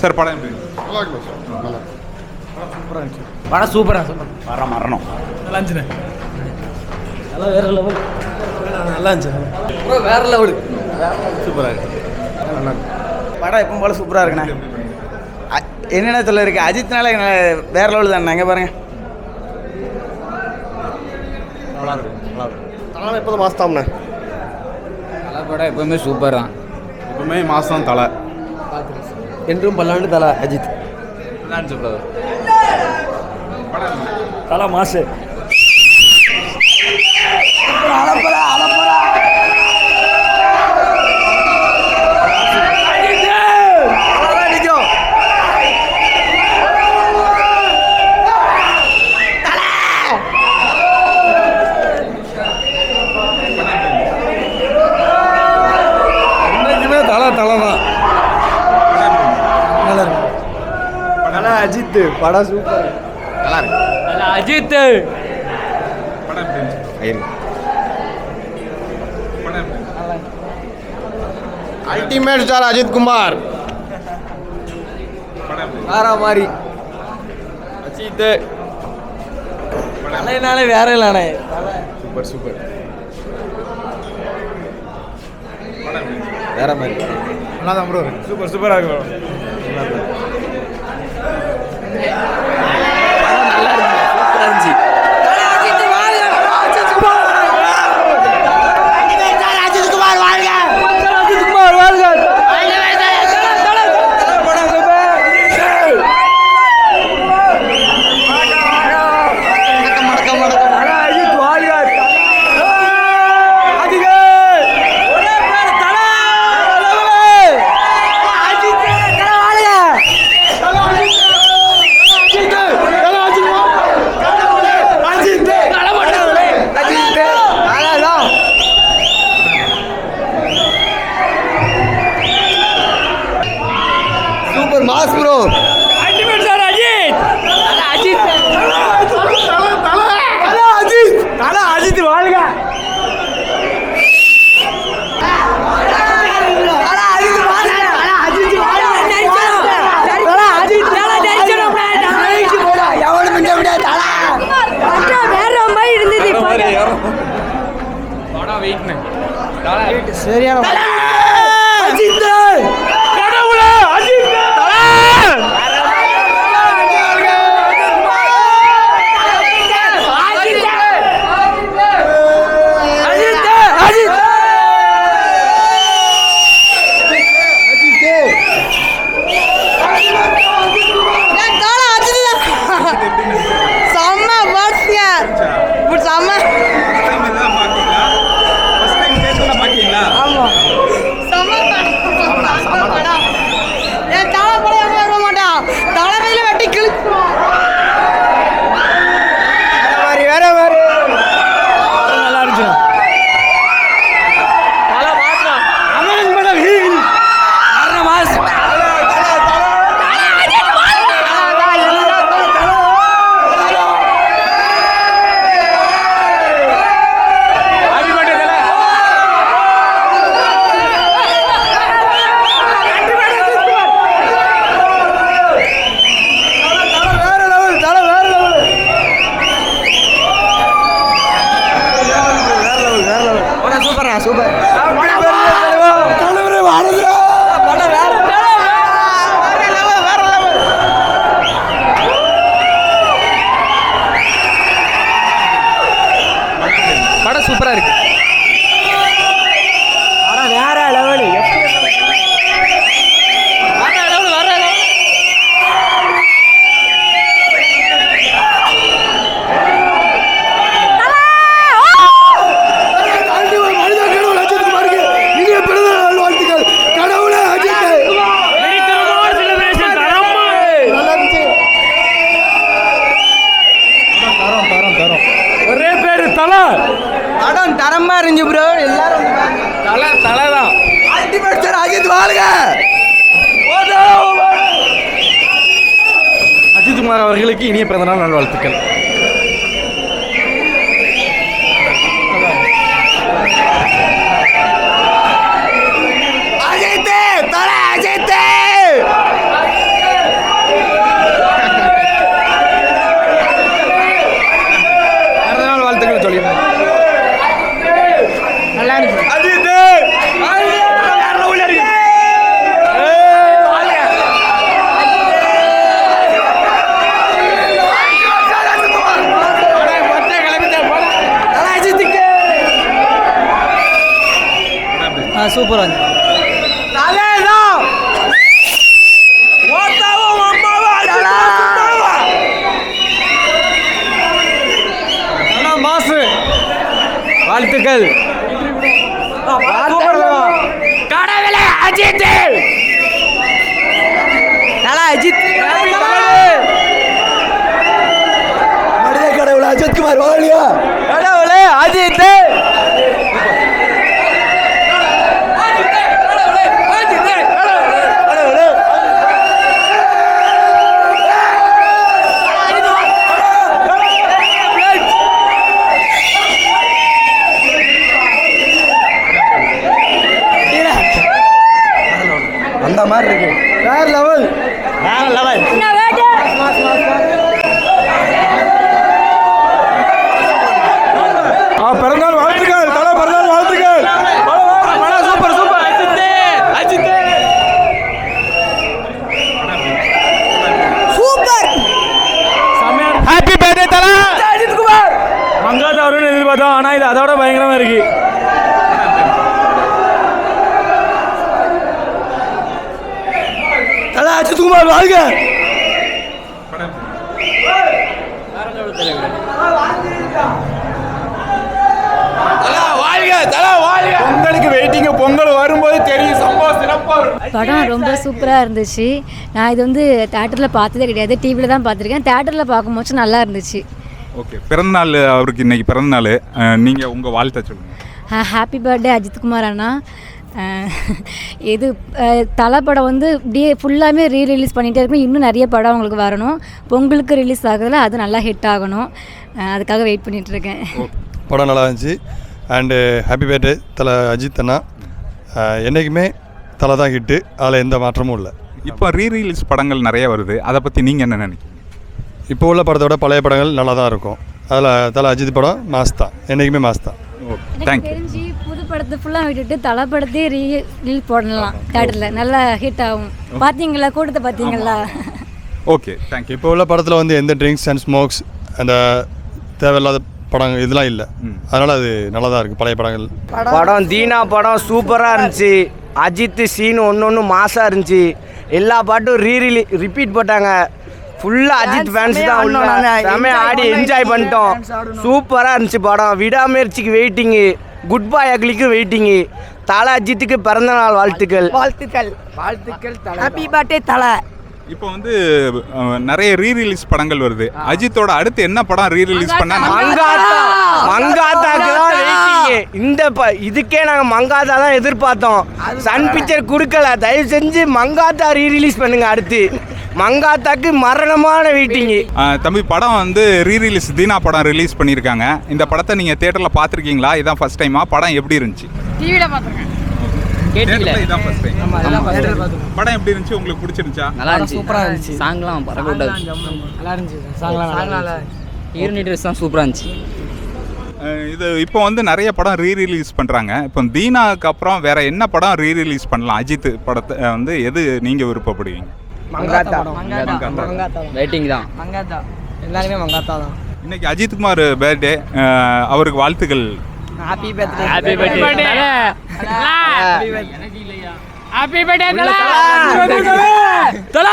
Sir படம் எப்படி? நல்லா இருக்கு சார். நல்லா சூப்பராக இருந்துச்சு. படம் சூப்பராக வர மரணம் நல்லா இருந்துச்சுண்ணே. நல்லா வேற லெவல். நல்லா இருந்துச்சு. வேற லெவலு. சூப்பராக இருக்கு. நல்லா இருக்கு. படம் எப்பவும் போல சூப்பராக இருக்குண்ணே. என்னென்ன சொல்ல இருக்கு, அஜித்னால வேற லெவல் தானே. எங்கே பாருங்க, நல்லா இருக்கு. நல்லா இருக்கு. தலை எப்போதும் மாஸ்தாம்ண்ணே. தலை படம் எப்பவுமே சூப்பர் தான். எப்பவுமே மாதம் தலை என்றும் பல்லாண்டு தலை அஜித். நல்லா இருந்துச்சு brother. தலை மாசு. அஜித் படம் சூப்பர். நல்லா இருக்கு. அஜித் படம் எப்படி இருந்துச்சு? படம் எப்படி? Ultimate star Ajith Kumar. படம் எப்படி? வேற மாதிரி அஜித் தலைனாலே வேற இல்லைண்ணே. Super super. படம் எப்படி இருந்துச்சு? வேற மாதிரி நல்லா தான் ப்ரோ இருக்கு. சூப்பர் சூப்பராக இருக்கு bro. Mass bro. Ultimate sir Ajith. Ajith Ajith வாழ்க. படம் வெயிட்னு சரியான சூப்பரா இருக்கு. வேற லெவலு. ஒரே பேரு தலை. படம் தரமா இருந்துச்சு ப்ரோ. எல்லாரும் தலை தான். அல்டிமேட் ஸ்டார் அஜித் வாழ்க. அஜித் குமார் அவர்களுக்கு இனிய பிறந்தநாள் நல்வாழ்த்துக்கள். அஜித் தலை அஜித். சூப்பராக இருந்துச்சு மாசு வாழ்த்துக்கள் கடவுளே அஜித் தல அஜித் கடவுளே அஜித்குமார் வாழியா கடவுளே அஜித் அந்த மாதிரி இருக்கு வேற லெவல் பிறந்தநாள் வாழ்த்துக்கள் தலை பிறந்தநாள் வாழ்த்துக்கள் super super Ajith super happy birthday Thala Ajith Kumar மங்காத வரும்னு எதிர்பார்த்தோம் ஆனால் இது அதோட பயங்கரமாக இருக்கு தல அஜித் குமார் வாழ்க பொங்கலுக்கு வெயிட்டிங்க பொங்கல் வரும்போது தெரியும் சம்பவம் சிறப்பாக இருக்கும். படம் ரொம்ப சூப்பராக இருந்துச்சு. நான் இது வந்து தேட்டரில் பார்த்ததே கிடையாது, டிவியில் தான் பார்த்துருக்கேன். தேட்டரில் பார்க்கும்போது நல்லா இருந்துச்சு. ஓகே, பிறந்தநாள் அவருக்கு இன்னைக்கு பிறந்தநாள், நீங்கள் உங்கள் வாழ்த்தை சொல்லுங்கள். ஹாப்பி பர்த்டே அஜித்குமார் அண்ணா. இது தலை படம் வந்து இப்படியே ஃபுல்லாமே ரீரிலீஸ் பண்ணிகிட்டே இருக்கும். இன்னும் நிறைய படம் அவங்களுக்கு வரணும். பொங்கலுக்கு ரிலீஸ் ஆகுதுல, அது நல்லா ஹிட் ஆகணும். அதுக்காக வெயிட் பண்ணிகிட்ருக்கேன். படம் நல்லா இருந்துச்சு. அண்டு ஹாப்பி பர்த்டே தலை அஜித் அண்ணா. என்றைக்குமே தலை தான் ஹிட்டு, அதில் எந்த மாற்றமும் இல்லை. இப்போ ரீரிலீஸ் படங்கள் நிறைய வருது, அதை பற்றி நீங்கள் என்ன நினைக்கிறீங்க? இப்போ உள்ள படத்தை விட பழைய படங்கள் நல்லா தான் இருக்கும். அதில் தலை அஜித் படம் மாஸ் தான், என்றைக்குமே மாஸ் தான். எனக்கு தெரிஞ்சு புது படத்தை ஃபுல்லாக விட்டுட்டு தலை படத்தையே ரீல் போடலாம் தேட்டரில், நல்லா ஹிட் ஆகும். பார்த்தீங்களா கூட்டத்தை பார்த்தீங்களா? Okay, thank you. இப்போ உள்ள படத்தில் வந்து எந்த ட்ரிங்க்ஸ் அண்ட் ஸ்மோக்ஸ் அந்த தேவையில்லாத படங்கள் இதெல்லாம் இல்லை. அதனால் அது நல்லா தான் இருக்குது பழைய படங்கள். படம் தீனா படம் சூப்பராக இருந்துச்சு. அஜித் சீன் ஒன்று மாசாக இருந்துச்சு. எல்லா பாட்டும் ரிப்பீட் போட்டாங்க. ஃபுல்லாக அஜித் ஃபேன்ஸ் தான் உள்ள செமையாக ஆடி என்ஜாய் பண்ணிட்டோம். சூப்பராக இருந்துச்சு படம். விடாமுயற்சிக்கு வெயிட்டிங்கு, குட் பாய் அக்லிக்கு வெயிட்டிங்கு. தலை அஜித்துக்கு பிறந்தநாள் வாழ்த்துக்கள். வாழ்த்துக்கள் வாழ்த்துக்கள் தலை. ஹாப்பி பர்த்டே தலை. இப்போ வந்து நிறைய ரீரிலீஸ் படங்கள் வருது. அஜித்தோட அடுத்து என்ன படம் ரீரிலீஸ் பண்ணா? மங்காத்தாக்கு தான் வெயிட்டிங்கு. இந்த இதுக்கே நாங்கள் மங்காத்தா தான் எதிர்பார்த்தோம். சன் பிக்சர் கொடுக்கல. தயவு செஞ்சு மங்காத்தா ரீரிலீஸ் பண்ணுங்க. அடுத்து மங்காத்தாக்கு மரணமான வெயிட்டிங்கு. தம்பி, படம் வந்து ரீரிலீஸ் தீனா படம் ரிலீஸ் பண்ணியிருக்காங்க. இந்த படத்தை நீங்கள் தேட்டரில் பார்த்துருக்கீங்களா? இதான் ஃபர்ஸ்ட் டைமா? படம் எப்படி இருந்துச்சு? டிவியில் பார்த்துருக்கேன். இதான் ஃபர்ஸ்ட் டைம். படம் எப்படி இருந்துச்சு? உங்களுக்கு பிடிச்சிருந்துச்சா? நல்லா இருந்துச்சு, சூப்பராக இருந்துச்சு. சாங்லாம் பறக்க விட்டாது, நல்லா இருந்துச்சு. சாங்லாம் ஹீரோனி ட்ரெஸ் தான் சூப்பராக இருந்துச்சு. இது இப்போ வந்து நிறைய படம் ரீரிலீஸ் பண்ணுறாங்க. இப்போ தீனாவுக்கு அப்புறம் வேற என்ன படம் ரீரிலீஸ் பண்ணலாம்? அஜித் படத்தை வந்து எது நீங்கள் விருப்பப்படுவீங்க? மங்காத்தா. வெயிட்டிங் தான். மங்காத்தா எல்லாருமே மங்காத்தா தான். இன்னைக்கு அஜித்குமார் பர்த்டே, அவருக்கு வாழ்த்துக்கள். Happy birthday. Happy birthday happy birthday தல.